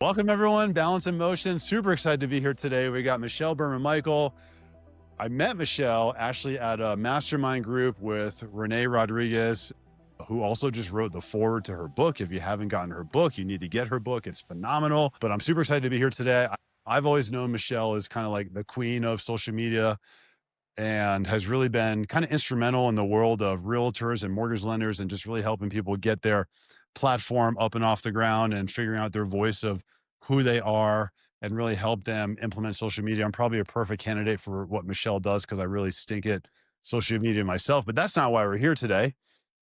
Welcome everyone, Balance in Motion. Super excited to be here today. We got Michelle Berman-Michael. I met Michelle actually at a mastermind group with René Rodriguez, who also just wrote the foreword to her book. If you haven't gotten her book, you need to get her book. It's phenomenal. But I'm super excited to be here today. I've always known Michelle as kind of like the queen of social media and has really been kind of instrumental in the world of realtors and mortgage lenders and just really helping people get their platform up and off the ground and figuring out their voice of who they are and really help them implement social media. I'm probably a perfect candidate for what Michelle does because I really stink at social media myself, but that's not why we're here today.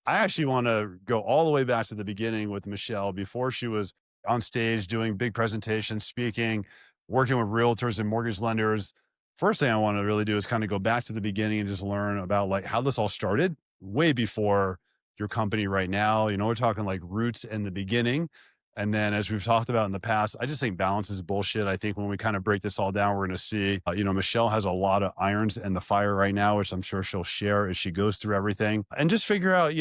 I actually want to go all the way back to the beginning with Michelle before she was on stage doing big presentations, speaking, working with realtors and mortgage lenders. First thing I want to really do is kind of go back to the beginning and just learn about like how this all started way before your company right now. We're talking like roots in the beginning. And then as we've talked about in the past, I just think balance is bullshit. I think when we kind of break this all down, we're going to see, Michelle has a lot of irons in the fire right now, which I'm sure she'll share as she goes through everything and just figure out,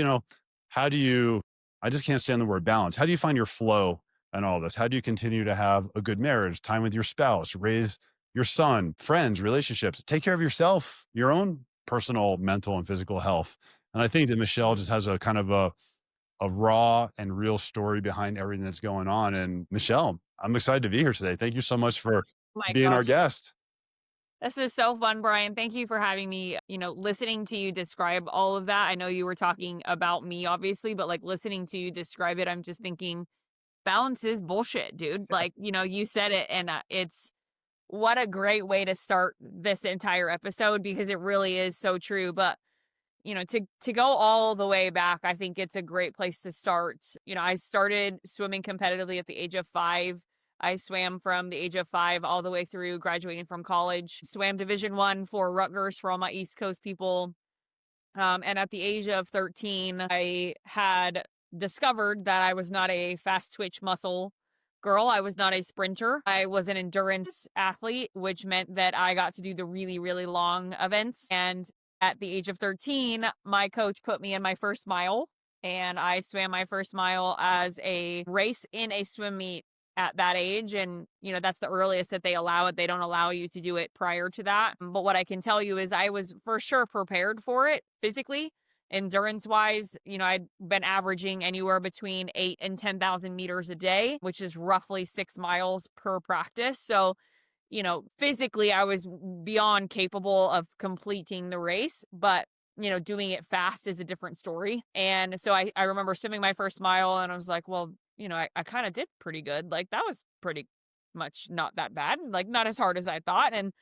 how do you, I just can't stand the word balance. How do you find your flow and all this? How do you continue to have a good marriage, time with your spouse, raise your son, friends, relationships, take care of yourself, your own personal, mental, and physical health. And I think that Michelle just has a kind of a raw and real story behind everything that's going on. And Michelle, I'm excited to be here today. Thank you so much for My being our gosh. guest. This is so fun, Brian. Thank you for having me. Listening to you describe all of that. I know you were talking about me, obviously, but like listening to you describe it, I'm just thinking balance is bullshit, dude. Like, you said it, and it's what a great way to start this entire episode because it really is so true. But, to go all the way back, I think it's a great place to start. I started swimming competitively at the age of 5. I swam from the age of 5 all the way through graduating from college. Swam Division 1 for Rutgers for all my East Coast people. And at the age of 13, I had discovered that I was not a fast twitch muscle girl. I was not a sprinter. I was an endurance athlete, which meant that I got to do the really, really long events. And at the age of 13, my coach put me in my first mile, and I swam my first mile as a race in a swim meet at that age. And, that's the earliest that they allow it. They don't allow you to do it prior to that. But what I can tell you is I was for sure prepared for it physically. Endurance wise, I'd been averaging anywhere between 8 and 10,000 meters a day, which is roughly 6 miles per practice. So, physically I was beyond capable of completing the race, but doing it fast is a different story. And so I remember swimming my first mile and I was like, well, I kind of did pretty good. Like that was pretty much not that bad, like not as hard as I thought. And,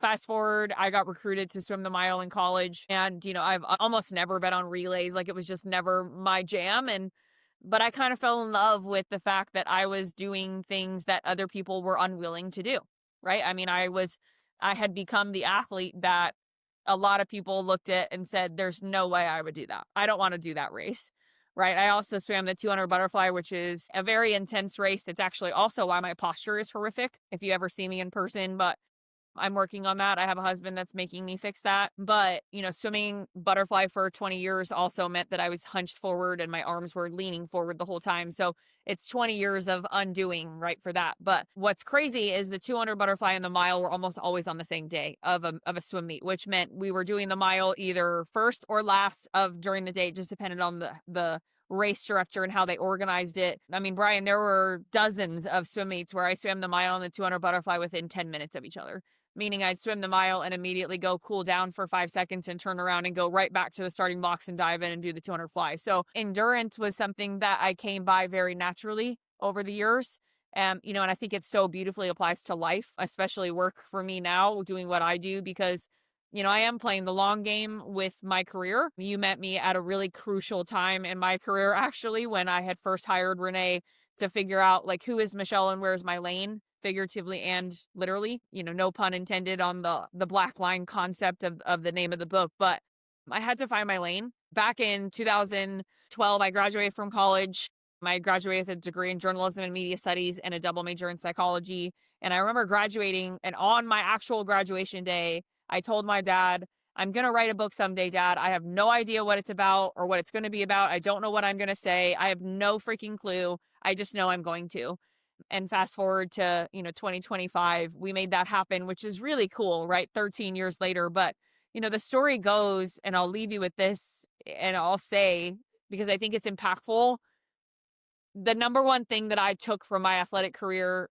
fast forward, I got recruited to swim the mile in college and, I've almost never been on relays. Like it was just never my jam. But I kind of fell in love with the fact that I was doing things that other people were unwilling to do. Right. I mean, I had become the athlete that a lot of people looked at and said, there's no way I would do that. I don't want to do that race. Right. I also swam the 200 butterfly, which is a very intense race. It's actually also why my posture is horrific if you ever see me in person. But I'm working on that. I have a husband that's making me fix that. But, swimming butterfly for 20 years also meant that I was hunched forward and my arms were leaning forward the whole time. So it's 20 years of undoing, right, for that. But what's crazy is the 200 butterfly and the mile were almost always on the same day of a swim meet, which meant we were doing the mile either first or last of during the day. It just depended on the race director and how they organized it. I mean, Brian, there were dozens of swim meets where I swam the mile and the 200 butterfly within 10 minutes of each other, meaning I'd swim the mile and immediately go cool down for 5 seconds and turn around and go right back to the starting blocks and dive in and do the 200 fly. So endurance was something that I came by very naturally over the years. And I think it so beautifully applies to life, especially work for me now doing what I do because I am playing the long game with my career. You met me at a really crucial time in my career, actually, when I had first hired René to figure out like, who is Michelle and where's my lane, figuratively and literally, no pun intended on the black line concept of the name of the book. But I had to find my lane. Back in 2012, I graduated from college. I graduated with a degree in journalism and media studies and a double major in psychology. And I remember graduating, and on my actual graduation day, I told my dad, I'm going to write a book someday, Dad. I have no idea what it's about or what it's going to be about. I don't know what I'm going to say. I have no freaking clue. I just know I'm going to. And fast forward to, 2025, we made that happen, which is really cool, right? 13 years later. But, the story goes, and I'll leave you with this, and I'll say, because I think it's impactful, the number one thing that I took from my athletic career,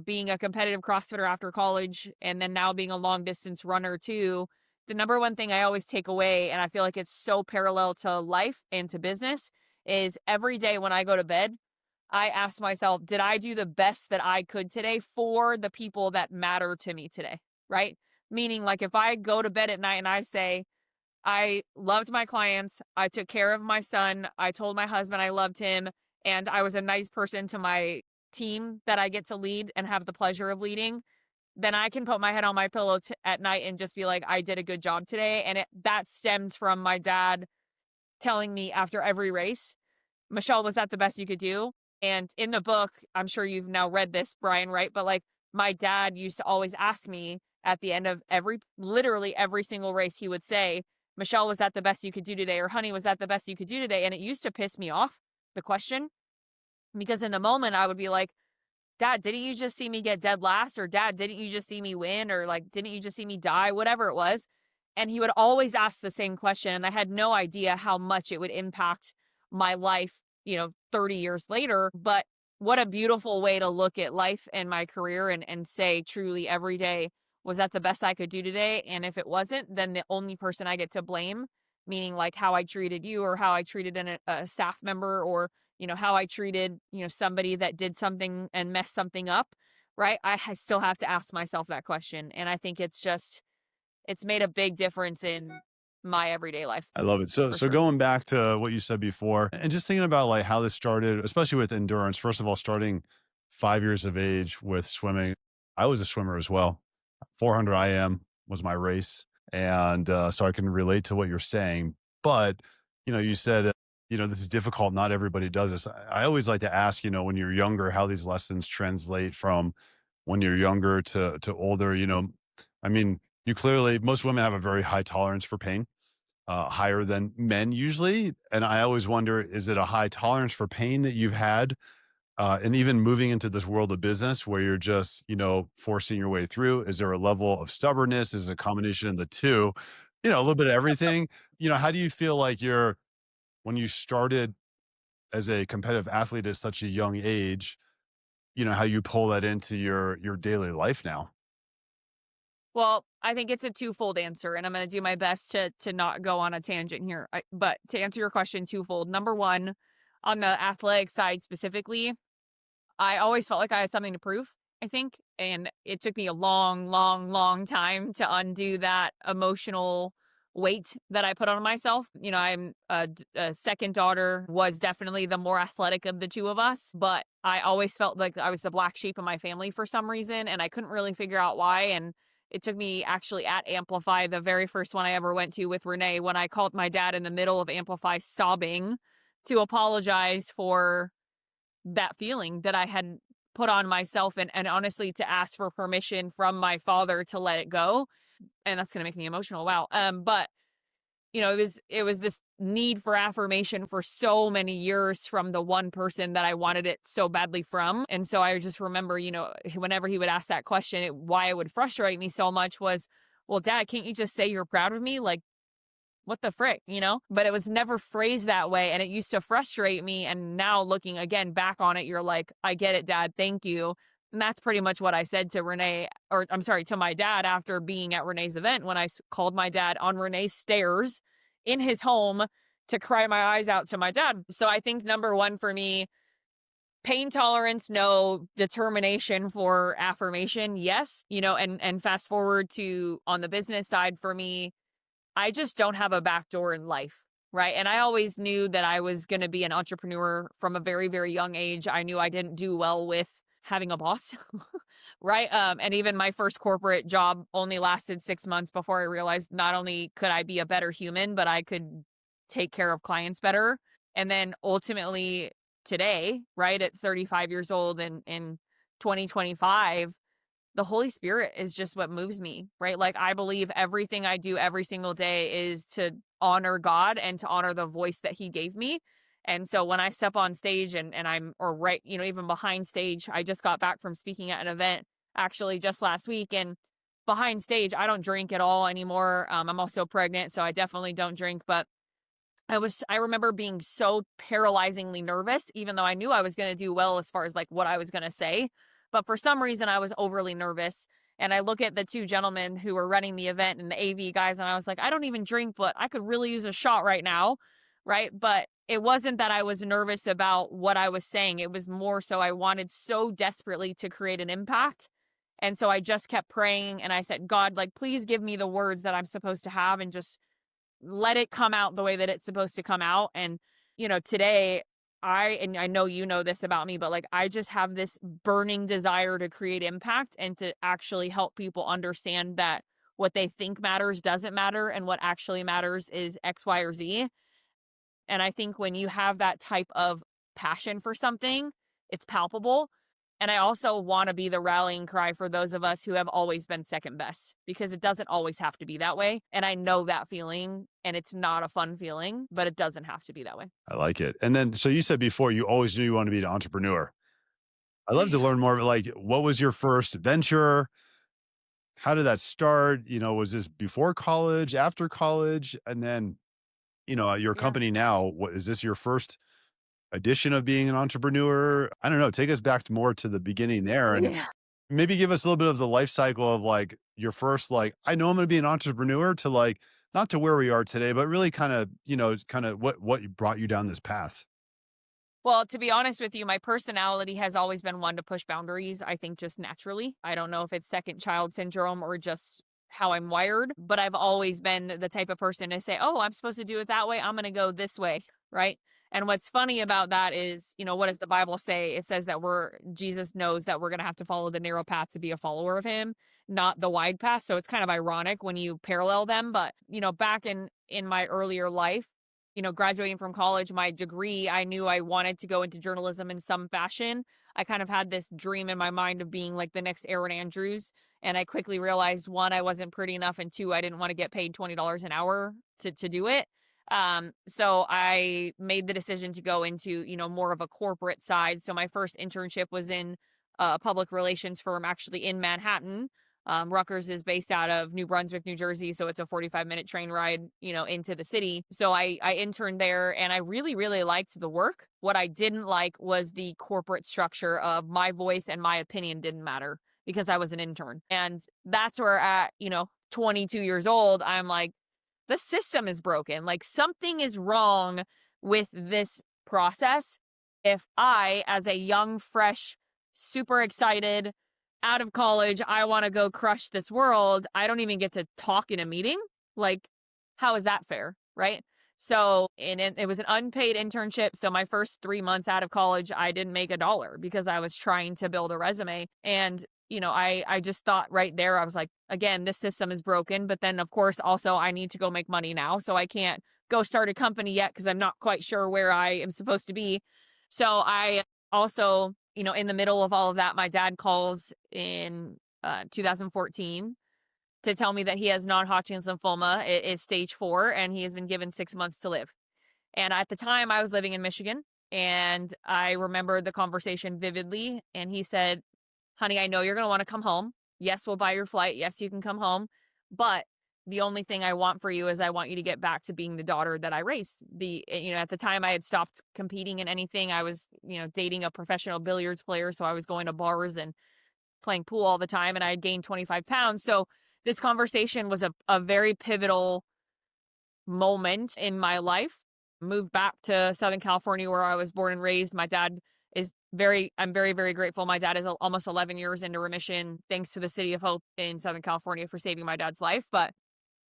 being a competitive CrossFitter after college and then now being a long distance runner too, the number one thing I always take away, and I feel like it's so parallel to life and to business, is every day when I go to bed, I ask myself, did I do the best that I could today for the people that matter to me today? Right? Meaning, like, if I go to bed at night and I say, I loved my clients. I took care of my son. I told my husband I loved him. And I was a nice person to my team that I get to lead and have the pleasure of leading. Then I can put my head on my pillow at night and just be like, I did a good job today. And that stems from my dad telling me after every race, Michelle, was that the best you could do? And in the book, I'm sure you've now read this, Brian, right? But like, my dad used to always ask me at the end of literally every single race, he would say, Michelle, was that the best you could do today? Or honey, was that the best you could do today? And it used to piss me off, the question, because in the moment I would be like, Dad, didn't you just see me get dead last? Or Dad, didn't you just see me win? Or like, didn't you just see me die? Whatever it was. And he would always ask the same question. And I had no idea how much it would impact my life, 30 years later. But what a beautiful way to look at life and my career and say truly every day, was that the best I could do today? And if it wasn't, then the only person I get to blame, meaning like how I treated you or how I treated a staff member, or how I treated, somebody that did something and messed something up, right? I still have to ask myself that question. And I think it's made a big difference in my everyday life I love it. So for so sure. going back to what you said before and just thinking about like how this started, especially with endurance. First of all, starting 5 years of age with swimming. I was a swimmer as well. 400 IM was my race. And so I can relate to what you're saying. But, you said, this is difficult. Not everybody does this. I always like to ask, when you're younger, how these lessons translate from when you're younger to older. I mean, you clearly, most women have a very high tolerance for pain, higher than men usually. And I always wonder, is it a high tolerance for pain that you've had? And even moving into this world of business where you're just, forcing your way through, is there a level of stubbornness? Is it a combination of the two? A little bit of everything. How do you feel like when you started as a competitive athlete at such a young age, how you pull that into your daily life now? Well, I think it's a twofold answer, and I'm going to do my best to not go on a tangent here. But to answer your question twofold, number one, on the athletic side specifically, I always felt like I had something to prove, I think. And it took me a long, long, long time to undo that emotional weight that I put on myself. I'm a second daughter, was definitely the more athletic of the two of us, but I always felt like I was the black sheep of my family for some reason, and I couldn't really figure out why. And it took me actually at Amplify, the very first one I ever went to with René, when I called my dad in the middle of Amplify sobbing to apologize for that feeling that I had put on myself, and honestly to ask for permission from my father to let it go. And that's going to make me emotional. Wow. But it was this need for affirmation for so many years from the one person that I wanted it so badly from. And so I just remember, whenever he would ask that question, why it would frustrate me so much was, well, Dad, can't you just say you're proud of me? Like, what the frick? But it was never phrased that way. And it used to frustrate me. And now looking again back on it, you're like, I get it, Dad. Thank you. And that's pretty much what I said to René, or I'm sorry, to my dad after being at René's event, when I called my dad on René's stairs in his home to cry my eyes out to my dad. So I think number one for me, pain tolerance, no. Determination for affirmation, yes. And fast forward to on the business side for me, I just don't have a backdoor in life, right? And I always knew that I was going to be an entrepreneur from a very, very young age. I knew I didn't do well with having a boss, right? And even my first corporate job only lasted 6 months before I realized not only could I be a better human, but I could take care of clients better. And then ultimately today, right, at 35 years old and in 2025, the Holy Spirit is just what moves me, right? Like, I believe everything I do every single day is to honor God and to honor the voice that he gave me. And so when I step on stage and I'm, or right, even behind stage, I just got back from speaking at an event actually just last week. And behind stage, I don't drink at all anymore. I'm also pregnant, so I definitely don't drink. But I remember being so paralyzingly nervous, even though I knew I was going to do well as far as like what I was going to say. But for some reason, I was overly nervous. And I look at the two gentlemen who were running the event and the AV guys, and I was like, I don't even drink, but I could really use a shot right now. Right. But it wasn't that I was nervous about what I was saying. It was more so I wanted so desperately to create an impact. And so I just kept praying and I said, God, like, please give me the words that I'm supposed to have and just let it come out the way that it's supposed to come out. And, today and I know you know this about me, but like I just have this burning desire to create impact and to actually help people understand that what they think matters doesn't matter and what actually matters is X, Y, or Z. And I think when you have that type of passion for something, it's palpable. And I also want to be the rallying cry for those of us who have always been second best because it doesn't always have to be that way. And I know that feeling and it's not a fun feeling, but it doesn't have to be that way. I like it. And then, so you said before you always knew you wanted to be an entrepreneur. I'd love to learn more, like, what was your first venture? How did that start? Was this before college, after college? And then, your Yeah. company now, what is this your first edition of being an entrepreneur? I don't know. Take us back to more to the beginning there and Yeah. maybe give us a little bit of the life cycle of like your first, like, I know I'm going to be an entrepreneur to like, not to where we are today, but really kind of what brought you down this path. Well, to be honest with you, my personality has always been one to push boundaries, I think just naturally. I don't know if it's second child syndrome or just how I'm wired, but I've always been the type of person to say, oh, I'm supposed to do it that way. I'm going to go this way. Right. And what's funny about that is, what does the Bible say? It says that Jesus knows that we're going to have to follow the narrow path to be a follower of him, not the wide path. So it's kind of ironic when you parallel them. But, back in my earlier life, graduating from college, my degree, I knew I wanted to go into journalism in some fashion. I kind of had this dream in my mind of being like the next Aaron Andrews. And I quickly realized one, I wasn't pretty enough. And two, I didn't want to get paid $20 an hour to do it. So I made the decision to go into, more of a corporate side. So my first internship was in a public relations firm actually in Manhattan. Rutgers is based out of New Brunswick, New Jersey, so it's a 45-minute train ride, into the city. So I interned there and I really, really liked the work. What I didn't like was the corporate structure of my voice and my opinion didn't matter because I was an intern. And that's where at, 22 years old, I'm like, the system is broken. Like something is wrong with this process. If I, as a young, fresh, super excited, out of college, I want to go crush this world, I don't even get to talk in a meeting. Like, how is that fair? Right. So, and it was an unpaid internship. So, my first 3 months out of college, I didn't make a dollar because I was trying to build a resume. And I just thought right there, I was like, again, this system is broken. But then, of course, also I need to go make money now. So I can't go start a company yet because I'm not quite sure where I am supposed to be. So I also, in the middle of all of that, my dad calls in 2014 to tell me that he has non-Hodgkin's lymphoma. It is stage 4, and he has been given 6 months to live. And at the time, I was living in Michigan, and I remember the conversation vividly. And he said, honey, I know you're going to want to come home. Yes, we'll buy your flight. Yes, you can come home. But the only thing I want for you is I want you to get back to being the daughter that I raised. At the time I had stopped competing in anything. I was, dating a professional billiards player. So I was going to bars and playing pool all the time and I had gained 25 pounds. So this conversation was a very pivotal moment in my life. Moved back to Southern California where I was born and raised. My dad I'm very, very grateful. My dad is almost 11 years into remission, thanks to the City of Hope in Southern California for saving my dad's life. But,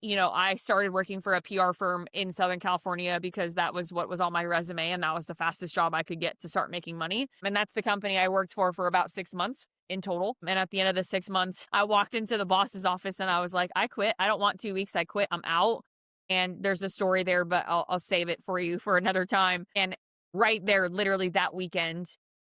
I started working for a PR firm in Southern California because that was what was on my resume. And that was the fastest job I could get to start making money. And that's the company I worked for about 6 months in total. And at the end of the 6 months, I walked into the boss's office and I was like, I quit. I don't want 2 weeks. I quit. I'm out. And there's a story there, but I'll save it for you for another time. And right there, literally that weekend,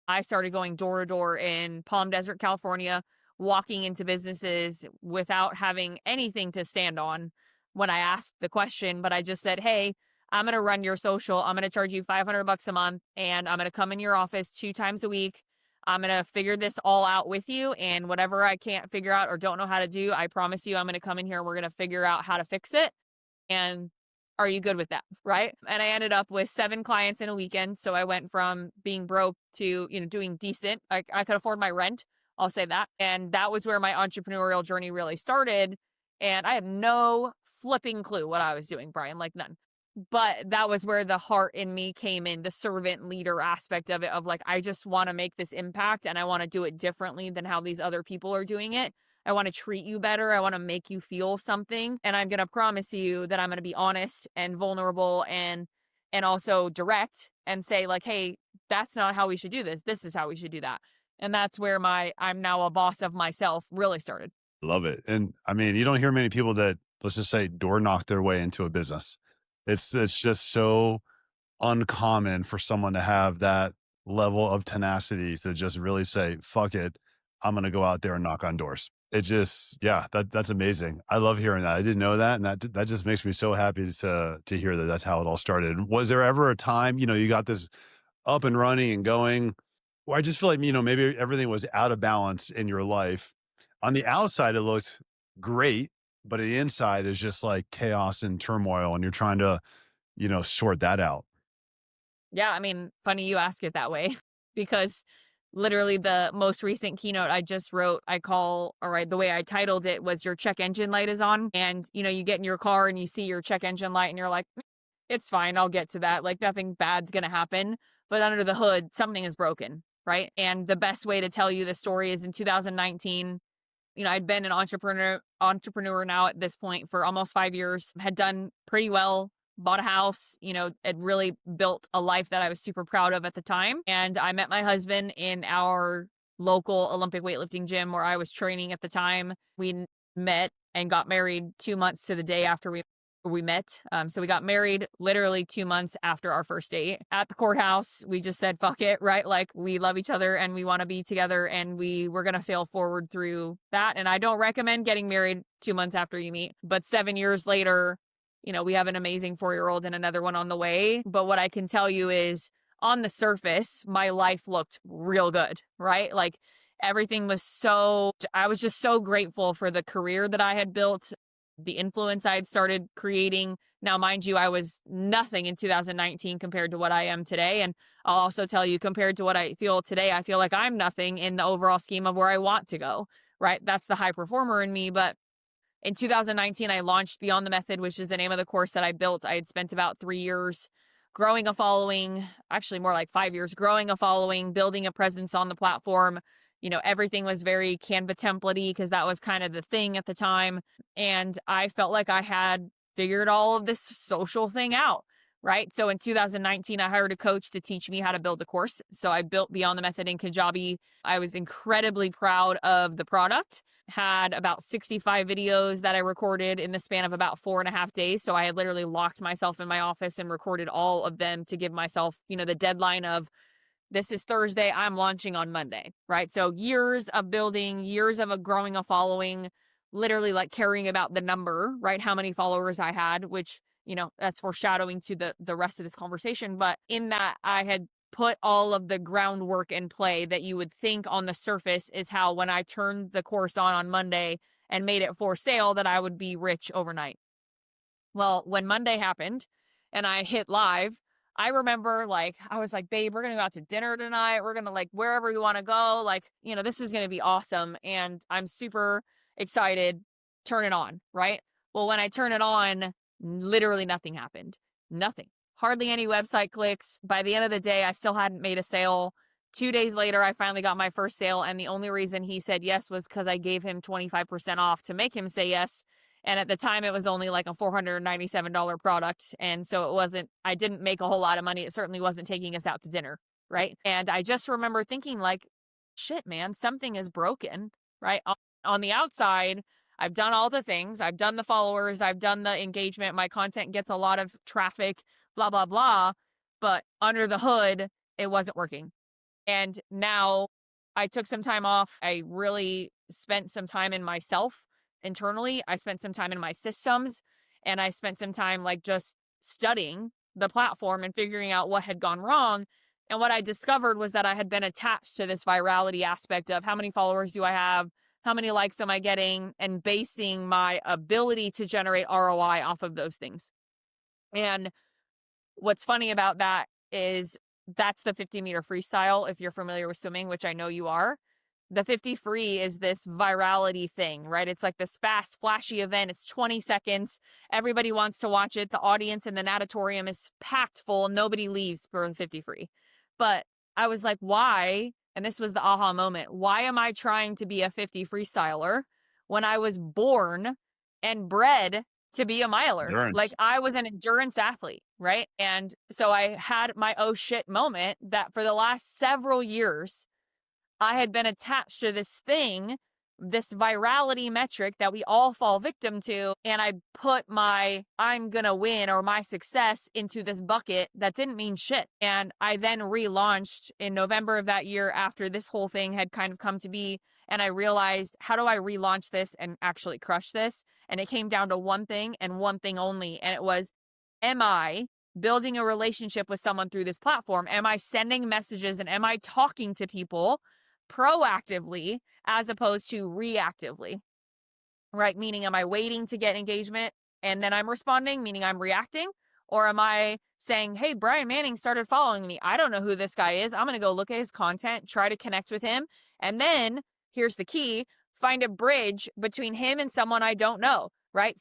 I started going door to door in Palm Desert, California, walking into businesses without having anything to stand on when I asked the question. But I just said, hey, I'm going to run your social. I'm going to charge you $500 a month and I'm going to come in your office 2 times a week. I'm going to figure this all out with you. And whatever I can't figure out or don't know how to do, I promise you, I'm going to come in here and we're going to figure out how to fix it. And are you good with that? Right. And I ended up with 7 clients in a weekend. So I went from being broke to, doing decent. I could afford my rent. I'll say that. And that was where my entrepreneurial journey really started. And I had no flipping clue what I was doing, Brian, like none. But that was where the heart in me came in, the servant leader aspect of it, of like, I just want to make this impact and I want to do it differently than how these other people are doing it. I want to treat you better. I want to make you feel something. And I'm going to promise you that I'm going to be honest and vulnerable and also direct and say like, hey, that's not how we should do this. This is how we should do that. And that's where my I'm now a boss of myself really started. Love it. And I mean, you don't hear many people that, let's just say, door knock their way into a business. It's just so uncommon for someone to have that level of tenacity to just really say, fuck it, I'm gonna go out there and knock on doors. It just, yeah, that's amazing. I love hearing that. I didn't know that. And that just makes me so happy to hear that that's how it all started. Was there ever a time, you got this up and running and going, well, I just feel like, maybe everything was out of balance in your life. On the outside, it looks great, but the inside is just like chaos and turmoil, and you're trying to, sort that out. Yeah, I mean, funny you ask it that way because literally the most recent keynote I just wrote, the way I titled it was your check engine light is on. And, you get in your car and you see your check engine light and you're like, it's fine. I'll get to that. Like nothing bad's going to happen. But under the hood, something is broken. Right. And the best way to tell you the story is in 2019, I'd been an entrepreneur now at this point for almost 5 years, had done pretty well, bought a house, had really built a life that I was super proud of at the time. And I met my husband in our local Olympic weightlifting gym where I was training at the time. We met and got married 2 months to the day after we met. So we got married literally 2 months after our first date at the courthouse. We just said, fuck it, right? Like we love each other and we want to be together and we were going to fail forward through that. And I don't recommend getting married 2 months after you meet, but 7 years later, we have an amazing 4-year-old and another one on the way. But what I can tell you is on the surface, my life looked real good, right? Like everything I was just so grateful for the career that I had built, the influence I had started creating. Now, mind you, I was nothing in 2019 compared to what I am today. And I'll also tell you, compared to what I feel today, I feel like I'm nothing in the overall scheme of where I want to go, right? That's the high performer in me. But in 2019, I launched Beyond the Method, which is the name of the course that I built. I had spent about 3 years growing a following, actually more like 5 years, growing a following, building a presence on the platform. Everything was very Canva template-y because that was kind of the thing at the time. And I felt like I had figured all of this social thing out, right? So in 2019, I hired a coach to teach me how to build a course. So I built Beyond the Method in Kajabi. I was incredibly proud of the product. Had about 65 videos that I recorded in the span of about 4.5 days. So I had literally locked myself in my office and recorded all of them to give myself, the deadline of this is Thursday, I'm launching on Monday, right? So years of building, years of growing a following, literally like caring about the number, right? How many followers I had, which, that's foreshadowing to the rest of this conversation. But in that, I had put all of the groundwork in play that you would think on the surface is how when I turned the course on Monday and made it for sale, that I would be rich overnight. Well, when Monday happened and I hit live, I remember I was like, babe, we're going to go out to dinner tonight. We're going to wherever we want to go. This is going to be awesome. And I'm super excited. Turn it on. Right. Well, when I turn it on, literally nothing happened. Nothing. Hardly any website clicks. By the end of the day, I still hadn't made a sale. 2 days later, I finally got my first sale. And the only reason he said yes was because I gave him 25% off to make him say yes. And at the time, it was only like a $497 product. And so I didn't make a whole lot of money. It certainly wasn't taking us out to dinner. Right. And I just remember thinking shit, man, something is broken. Right. On the outside, I've done all the things. I've done the followers. I've done the engagement. My content gets a lot of traffic, blah, blah, blah. But under the hood, it wasn't working. And now I took some time off. I really spent some time in myself internally. I spent some time in my systems and I spent some time just studying the platform and figuring out what had gone wrong. And what I discovered was that I had been attached to this virality aspect of how many followers do I have? How many likes am I getting? And basing my ability to generate ROI off of those things. And what's funny about that is that's the 50-meter freestyle. If you're familiar with swimming, which I know you are, the 50 free is this virality thing, right? It's like this fast, flashy event. It's 20 seconds. Everybody wants to watch it. The audience in the natatorium is packed full. Nobody leaves for the 50 free. But I was like, why? And this was the aha moment. Why am I trying to be a 50 freestyler when I was born and bred to be a miler? Like Endurance. I was an endurance athlete, right? And so I had my oh shit moment that for the last several years, I had been attached to this thing, this virality metric that we all fall victim to. And I put my I'm gonna win or my success into this bucket that didn't mean shit. And I then relaunched in November of that year after this whole thing had kind of come to be. And I realized, how do I relaunch this and actually crush this? And it came down to one thing and one thing only. And it was, am I building a relationship with someone through this platform? Am I sending messages and am I talking to people proactively as opposed to reactively, right? Meaning, am I waiting to get engagement and then I'm responding, meaning I'm reacting? Or am I saying, hey, Brian Manning started following me. I don't know who this guy is. I'm going to go look at his content, try to connect with him. And then here's the key, find a bridge between him and someone I don't know, right?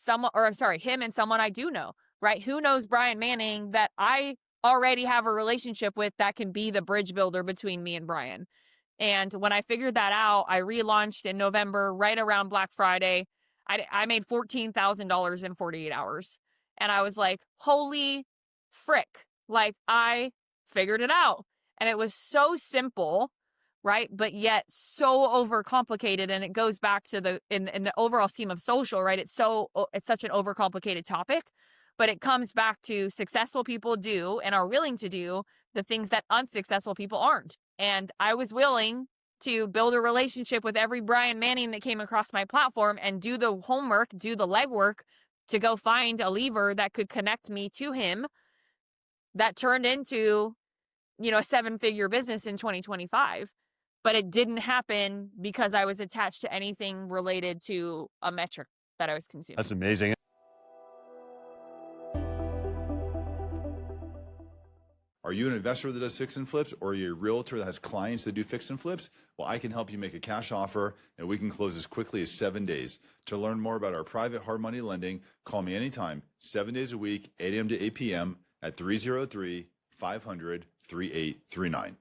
Him and someone I do know, right? Who knows Brian Manning that I already have a relationship with that can be the bridge builder between me and Brian? And when I figured that out, I relaunched in November, right around Black Friday. I made $14,000 in 48 hours. And I was like, holy frick. Like I figured it out. And it was so simple, right? But yet so overcomplicated. And it goes back to in the overall scheme of social, right? It's such an overcomplicated topic, but it comes back to successful people do and are willing to do the things that unsuccessful people aren't. And I was willing to build a relationship with every Brian Manning that came across my platform and do the homework, do the legwork to go find a lever that could connect me to him that turned into, a 7-figure business in 2025. But it didn't happen because I was attached to anything related to a metric that I was consuming. That's amazing. Are you an investor that does fix and flips, or are you a realtor that has clients that do fix and flips? Well, I can help you make a cash offer, and we can close as quickly as 7 days. To learn more about our private hard money lending, call me anytime, 7 days a week, 8 a.m. to 8 p.m. at 303-500-3839.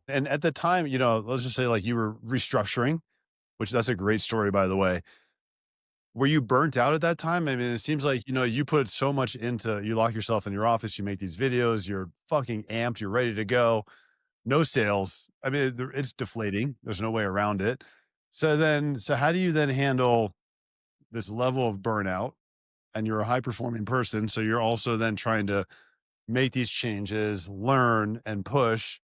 And at the time, let's just say like you were restructuring, which that's a great story, by the way. Were you burnt out at that time? I mean, it seems like, you put so much into, you lock yourself in your office, you make these videos, you're fucking amped, you're ready to go. No sales. I mean, it's deflating. There's no way around it. So how do you then handle this level of burnout? And you're a high performing person. So you're also then trying to make these changes, learn and push.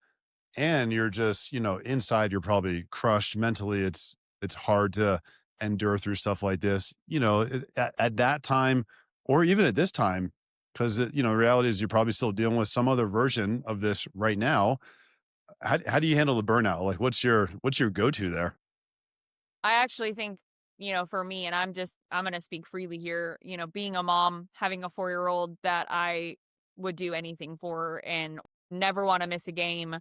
And you're just, inside, you're probably crushed mentally. It's hard to endure through stuff like this, at that time, or even at this time, because, reality is you're probably still dealing with some other version of this right now. How do you handle the burnout? Like, what's your go-to there? I actually think, for me, and I'm going to speak freely here, being a mom, having a 4-year-old that I would do anything for and never want to miss a game.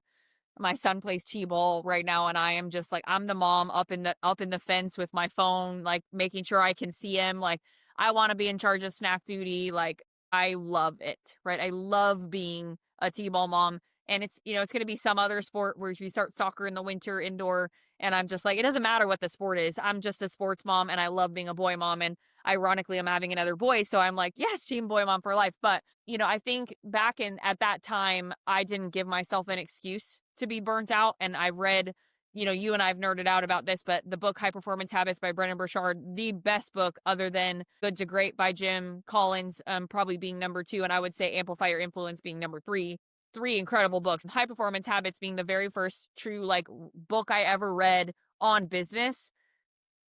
My son plays t-ball right now, and I am just like, I'm the mom up in the fence with my phone, like making sure I can see him. Like I want to be in charge of snack duty. Like I love it, right? I love being a t-ball mom. And it's going to be some other sport where we start soccer in the winter indoor. And I'm just like, it doesn't matter what the sport is. I'm just a sports mom and I love being a boy mom. And ironically, I'm having another boy. So I'm like, yes, team boy mom for life. But, I think at that time, I didn't give myself an excuse to be burnt out. And I read, you and I have nerded out about this, but the book High Performance Habits by Brendon Burchard, the best book other than Good to Great by Jim Collins, probably being number 2. And I would say Amplify Your Influence being number 3. 3 incredible books. High Performance Habits being the very first true book I ever read on business.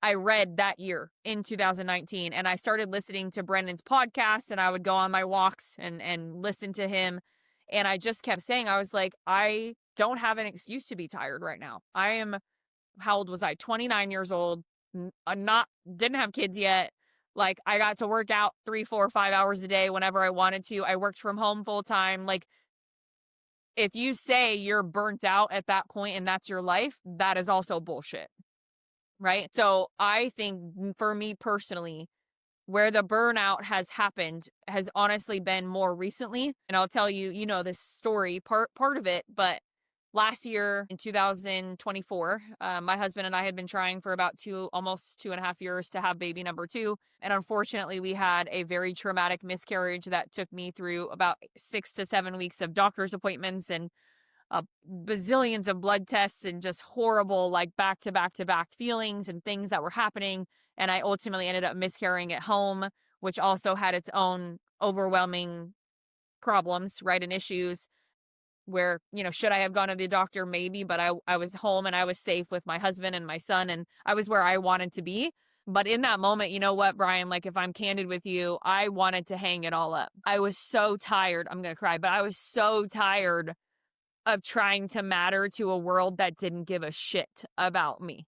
I read that year in 2019, and I started listening to Brendon's podcast, and I would go on my walks and listen to him. And I just kept saying, I was like, I don't have an excuse to be tired right now. I am, how old was I? 29 years old. Not didn't have kids yet. Like, I got to work out 3, 4, 5 hours a day whenever I wanted to. I worked from home full time. Like, if you say you're burnt out at that point and that's your life, that is also bullshit. Right. So I think for me personally, where the burnout has happened has honestly been more recently. And I'll tell you, this story, part of it, but last year in 2024, my husband and I had been trying for about almost 2.5 years to have baby number two. And unfortunately, we had a very traumatic miscarriage that took me through about 6 to 7 weeks of doctor's appointments and bazillions of blood tests and just horrible, like back to back to back feelings and things that were happening. And I ultimately ended up miscarrying at home, which also had its own overwhelming problems, right? And issues where, should I have gone to the doctor? Maybe, but I was home and I was safe with my husband and my son, and I was where I wanted to be. But in that moment, you know what, Brian, like if I'm candid with you, I wanted to hang it all up. I was so tired. I'm going to cry, but I was so tired of trying to matter to a world that didn't give a shit about me.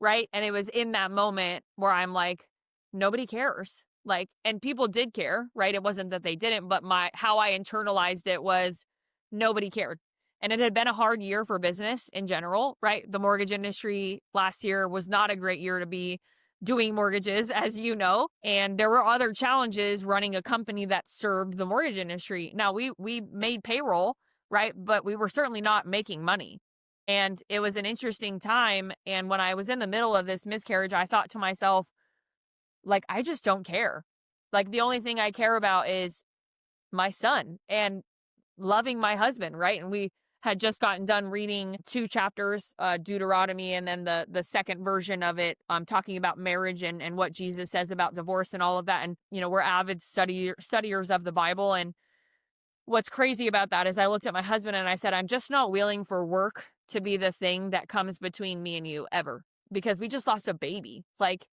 Right. And it was in that moment where I'm like, nobody cares. Like, and people did care, right? It wasn't that they didn't, but how I internalized it was nobody cared. And it had been a hard year for business in general, right? The mortgage industry last year was not a great year to be doing mortgages, as you know. And there were other challenges running a company that served the mortgage industry. Now we made payroll, right? But we were certainly not making money. And it was an interesting time. And when I was in the middle of this miscarriage, I thought to myself, like, I just don't care. Like, the only thing I care about is my son and loving my husband, right? And we had just gotten done reading 2 chapters, Deuteronomy, and then the second version of it, talking about marriage and what Jesus says about divorce and all of that. And, we're avid studiers of the Bible. And what's crazy about that is I looked at my husband and I said, I'm just not willing for work to be the thing that comes between me and you ever, because we just lost a baby. Like,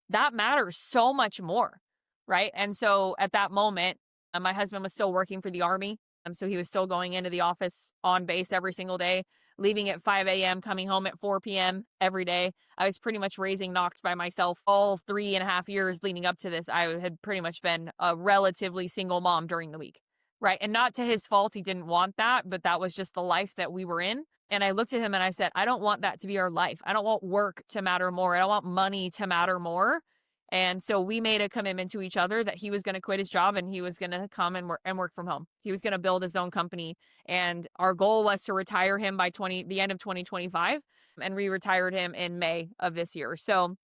that matters so much more. Right. And so at that moment, my husband was still working for the Army. So he was still going into the office on base every single day, leaving at 5 a.m., coming home at 4 p.m. every day. I was pretty much raising Knox by myself all 3.5 years leading up to this. I had pretty much been a relatively single mom during the week. Right. And not to his fault. He didn't want that, but that was just the life that we were in. And I looked at him and I said, I don't want that to be our life. I don't want work to matter more. I don't want money to matter more. And so we made a commitment to each other that he was going to quit his job and he was going to come and work from home. He was going to build his own company. And our goal was to retire him by the end of 2025. And we retired him in May of this year. So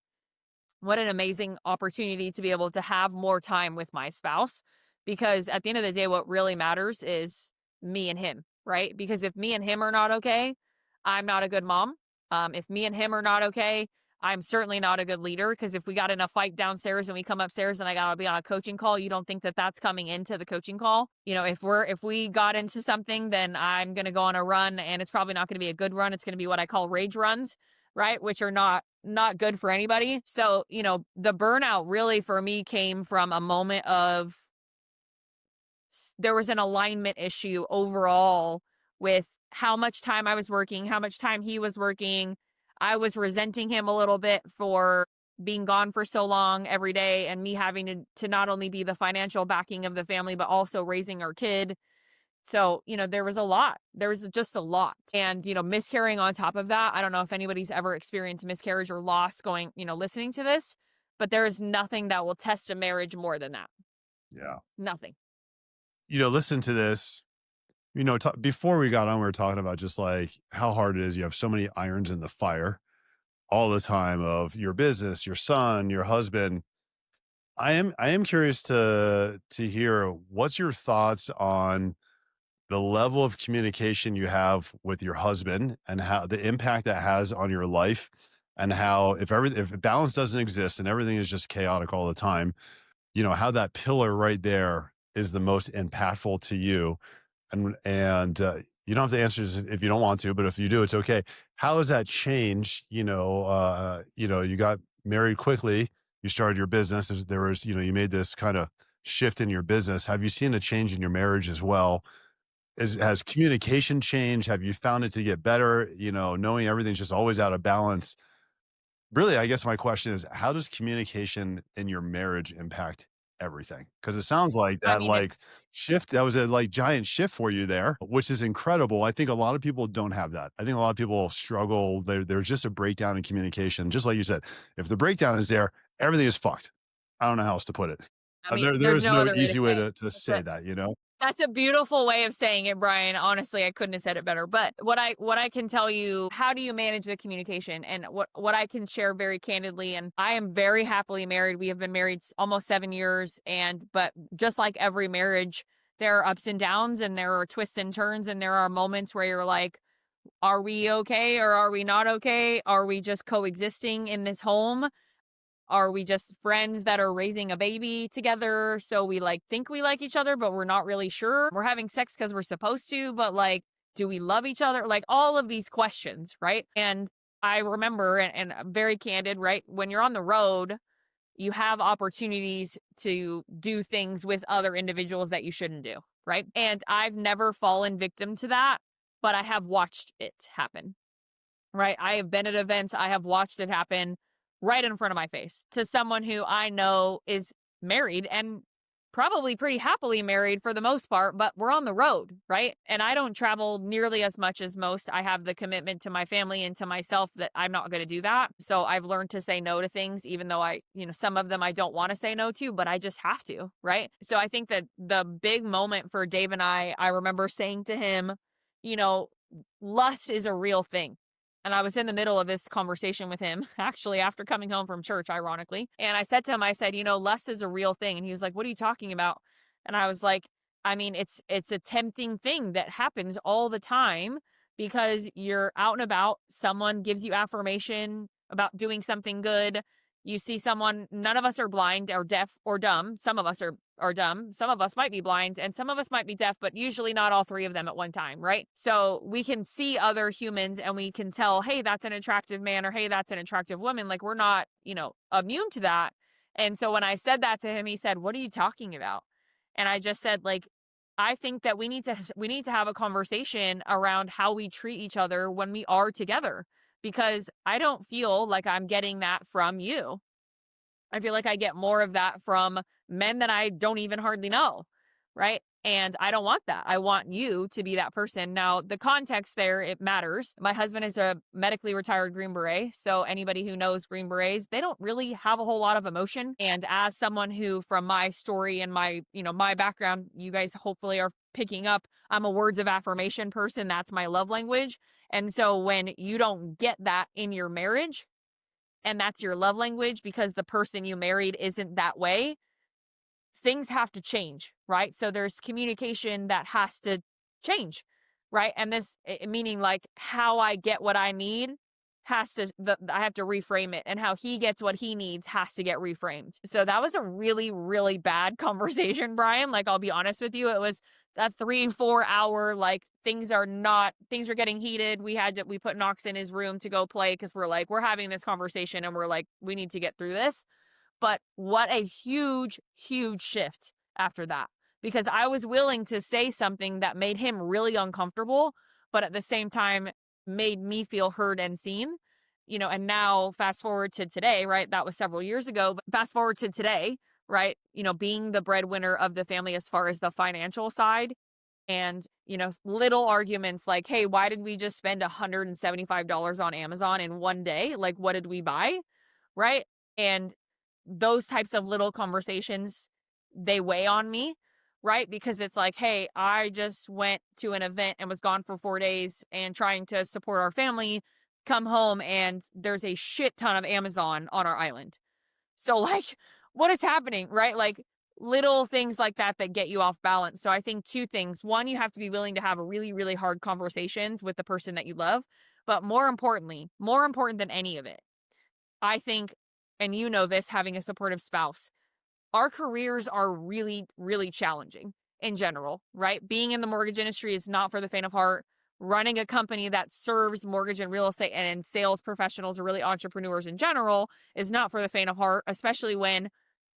what an amazing opportunity to be able to have more time with my spouse, because at the end of the day, what really matters is me and him, right? Because if me and him are not okay, I'm not a good mom. If me and him are not okay, I'm certainly not a good leader, because if we got in a fight downstairs and we come upstairs and I got to be on a coaching call, you don't think that that's coming into the coaching call? If we got into something, then I'm going to go on a run, and it's probably not going to be a good run. It's going to be what I call rage runs, right? Which are not good for anybody. So, the burnout really for me came from a moment of there was an alignment issue overall with how much time I was working, how much time he was working. I was resenting him a little bit for being gone for so long every day, and me having to not only be the financial backing of the family, but also raising our kid. So, there was a lot. There was just a lot. And, miscarrying on top of that. I don't know if anybody's ever experienced miscarriage or loss listening to this, but there is nothing that will test a marriage more than that. Yeah. Nothing. Listen to this. Before we got on, we were talking about just like how hard it is. You have so many irons in the fire all the time of your business, your son, your husband. I am curious to hear what's your thoughts on the level of communication you have with your husband and how the impact that has on your life, and how if balance doesn't exist and everything is just chaotic all the time, how that pillar right there is the most impactful to you. And you don't have to answer this if you don't want to, but if you do, it's okay. How has that changed? You got married quickly. You started your business. There was, you made this kind of shift in your business. Have you seen a change in your marriage as well? Has communication changed? Have you found it to get better? Knowing everything's just always out of balance. Really, I guess my question is, how does communication in your marriage impact everything? Because it sounds like I that, mean, like, it's shift that was a, like, giant shift for you there, which is incredible. I think a lot of people don't have that. I think a lot of people struggle. There's just a breakdown in communication. Just like you said, if the breakdown is there, everything is fucked. I don't know how else to put it. I mean, There there's is no no other way to easy way say it. to That's say a that, you know? that's a beautiful way of saying it, Brian. Honestly, I couldn't have said it better. But what I can tell you, how do you manage the communication? And what I can share very candidly, and I am very happily married. We have been married almost 7 years, and but just like every marriage, there are ups and downs, and there are twists and turns, and there are moments where you're like, are we okay or are we not okay? Are we just coexisting in this home? Are we just friends that are raising a baby together? So we like think we like each other, but we're not really sure. We're having sex because we're supposed to, but like, do we love each other? Like all of these questions, right? And I remember, and I'm very candid, right? When you're on the road, you have opportunities to do things with other individuals that you shouldn't do, right? And I've never fallen victim to that, but I have watched it happen. Right? I have been at events, I have watched it happen right in front of my face to someone who I know is married and probably pretty happily married for the most part, but we're on the road, right? And I don't travel nearly as much as most. I have the commitment to my family and to myself that I'm not going to do that. So I've learned to say no to things, even though some of them I don't want to say no to, but I just have to, right? So I think that the big moment for Dave and I remember saying to him, you know, lust is a real thing. And I was in the middle of this conversation with him, actually, after coming home from church, ironically. And I said to him, I said, lust is a real thing. And he was like, what are you talking about? And I was like, I mean, it's a tempting thing that happens all the time because you're out and about. Someone gives you affirmation about doing something good. You see someone, none of us are blind or deaf or dumb. Some of us are dumb. Some of us might be blind and some of us might be deaf, but usually not all three of them at one time, right? So we can see other humans and we can tell, hey, that's an attractive man or hey, that's an attractive woman. Like we're not, immune to that. And so when I said that to him, he said, what are you talking about? And I just said, like, I think that we need to have a conversation around how we treat each other when we are together because I don't feel like I'm getting that from you. I feel like I get more of that from men that I don't even hardly know, right? And I don't want that. I want you to be that person. Now, the context there, it matters. My husband is a medically retired Green Beret. So anybody who knows Green Berets, they don't really have a whole lot of emotion. And as someone who, from my story and my background, you guys hopefully are picking up, I'm a words of affirmation person. That's my love language. And so when you don't get that in your marriage, and that's your love language because the person you married isn't that way, things have to change, right? So there's communication that has to change, right? And this meaning like how I get what I need I have to reframe it, and how he gets what he needs has to get reframed. So that was a really, really bad conversation, Brian. Like, I'll be honest with you, it was a 3-4 hour, like, things are getting heated. We put Knox in his room to go play because we're having this conversation and we're like, we need to get through this. But what a huge, huge shift after that. Because I was willing to say something that made him really uncomfortable, but at the same time made me feel heard and seen. And now fast forward to today, right? That was several years ago, but fast forward to today, right? Being the breadwinner of the family as far as the financial side. And, little arguments like, hey, why did we just spend $175 on Amazon in one day? Like, what did we buy? Right. And those types of little conversations, they weigh on me, right? Because it's like, hey, I just went to an event and was gone for 4 days and trying to support our family, come home and there's a shit ton of Amazon on our island. So like, what is happening, right? Like little things like that get you off balance. So I think two things. One, you have to be willing to have really, really hard conversations with the person that you love. But more importantly, more important than any of it, I think, and you know this, having a supportive spouse, our careers are really, really challenging in general, right? Being in the mortgage industry is not for the faint of heart. running a company that serves mortgage and real estate and sales professionals or really entrepreneurs in general is not for the faint of heart, especially when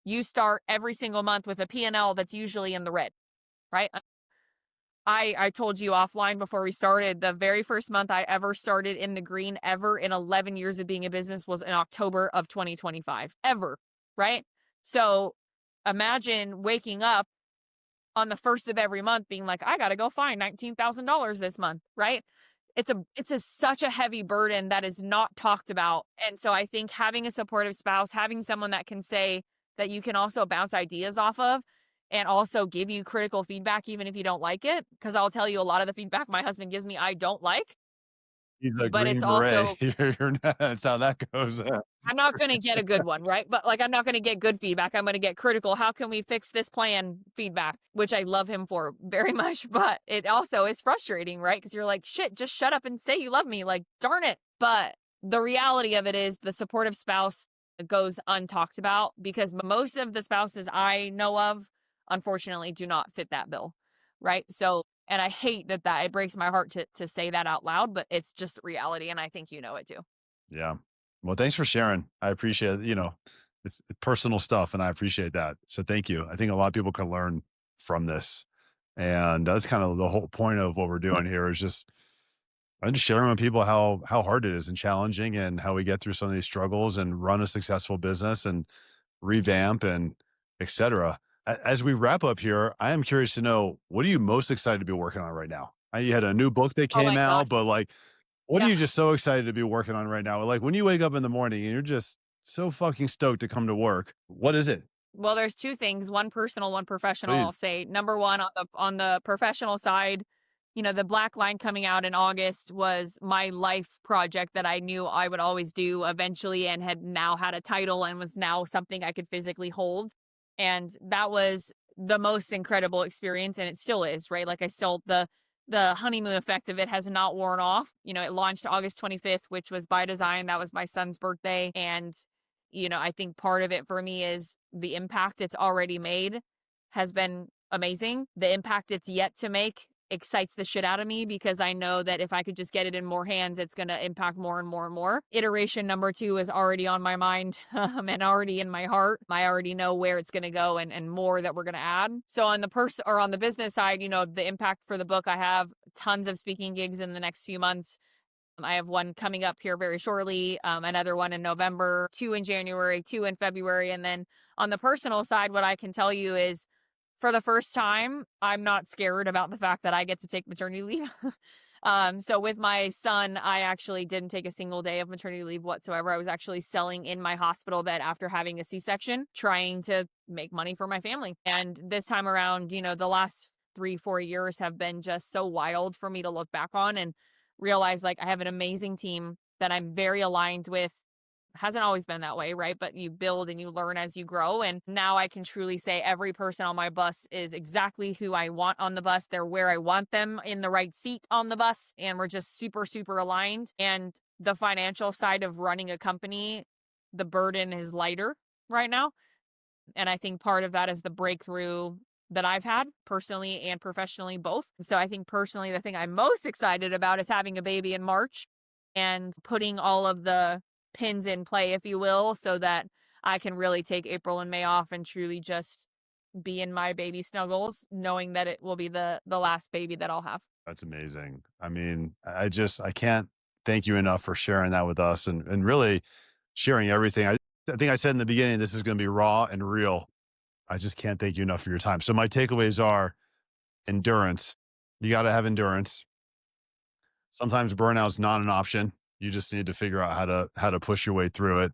you start every single month with a P&L that's usually in the red, right? I told you offline before we started, the very first month I ever started in the green ever in 11 years of being a business was in October of 2025, ever, right? So imagine waking up on the first of every month being like, I got to go find $19,000 this month, right? It's such a heavy burden that is not talked about. And so I think having a supportive spouse, having someone that can say that you can also bounce ideas off of and also give you critical feedback even if you don't like it, because I'll tell you a lot of the feedback my husband gives me I don't like, He's a but it's Green Beret. also You're not, that's how that goes. I'm not gonna get a good one, right? But, like, I'm not gonna get good feedback, I'm gonna get critical, "How can we fix this plan?" feedback, which I love him for very much, but it also is frustrating, right? Because 'Cause you're like, "Shit, just shut up and say you love me, like, darn it." But the reality of it is the supportive spouse goes untalked about because most of the spouses I know of, unfortunately, do not fit that bill, right? So and I hate that it breaks my heart to say that out loud, but it's just reality, and I think you know it too. Yeah. Well, thanks for sharing. I appreciate, it's personal stuff and I appreciate that. So thank you. I think a lot of people can learn from this. And that's kind of the whole point of what we're doing here is just I'm just sharing with people how hard it is and challenging and how we get through some of these struggles and run a successful business and revamp and et cetera. As we wrap up here, I am curious to know what are you most excited to be working on right now? You had a new book that Oh came my out, gosh. but like what are Yeah. you just so excited to be working on right now? Like when you wake up in the morning and you're just so fucking stoked to come to work. What is it? Well, there's 2 things, one personal, one professional, I'll Please. say. Number 1, on the professional side, the Black Line coming out in August was my life project that I knew I would always do eventually and had now had a title and was now something I could physically hold. And that was the most incredible experience, and it still is, right? Like, I still the honeymoon effect of it has not worn off. It launched August 25th, which was by design. That was my son's birthday, and I think part of it for me is the impact it's already made has been amazing. The impact it's yet to make excites the shit out of me because I know that if I could just get it in more hands, it's going to impact more and more and more. Iteration number 2 is already on my mind and already in my heart. I already know where it's going to go and more that we're going to add. So on the person or on the business side, the impact for the book, I have tons of speaking gigs in the next few months. I have one coming up here very shortly, another one in November, 2 in January, 2 in February. And then on the personal side, what I can tell you is for the first time, I'm not scared about the fact that I get to take maternity leave. So with my son, I actually didn't take a single day of maternity leave whatsoever. I was actually selling in my hospital bed after having a C-section, trying to make money for my family. And this time around, the last 3, 4 years have been just so wild for me to look back on and realize like I have an amazing team that I'm very aligned with. Hasn't always been that way, right? But you build and you learn as you grow. And now I can truly say every person on my bus is exactly who I want on the bus. They're where I want them in the right seat on the bus. And we're just super, super aligned. And the financial side of running a company, the burden is lighter right now. And I think part of that is the breakthrough that I've had personally and professionally both. So I think personally, the thing I'm most excited about is having a baby in March and putting all of the pins in play, if you will, so that I can really take April and May off and truly just be in my baby snuggles, knowing that it will be the last baby that I'll have. That's amazing. I mean, I can't thank you enough for sharing that with us and really sharing everything. I think I said in the beginning, this is going to be raw and real. I just can't thank you enough for your time. So my takeaways are endurance. You got to have endurance. Sometimes burnout's not an option. You just need to figure out how to push your way through it.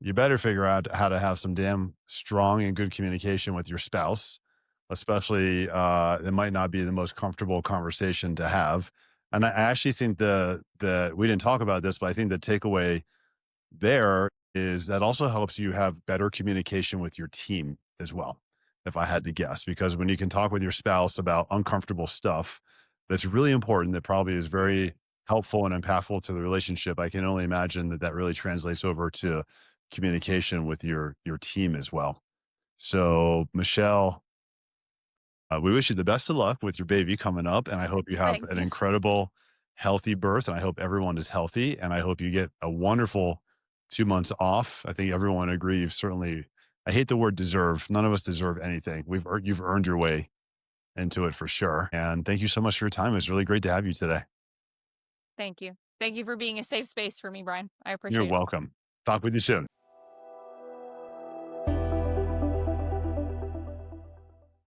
You better figure out how to have some damn strong and good communication with your spouse, especially it might not be the most comfortable conversation to have. And I actually think the we didn't talk about this, but I think the takeaway there is that also helps you have better communication with your team as well, if I had to guess, because when you can talk with your spouse about uncomfortable stuff that's really important, that probably is very helpful and impactful to the relationship. I can only imagine that that really translates over to communication with your team as well. So, Michelle, we wish you the best of luck with your baby coming up, and I hope you have Thank an you. incredible healthy birth. And I hope everyone is healthy. And I hope you get a wonderful 2 months off. I think everyone agree. You've certainly, I hate the word deserve. None of us deserve anything. You've earned your way into it for sure. And thank you so much for your time. It was really great to have you today. Thank you. Thank you for being a safe space for me, Brian. I You're appreciate it. welcome. Talk with you soon.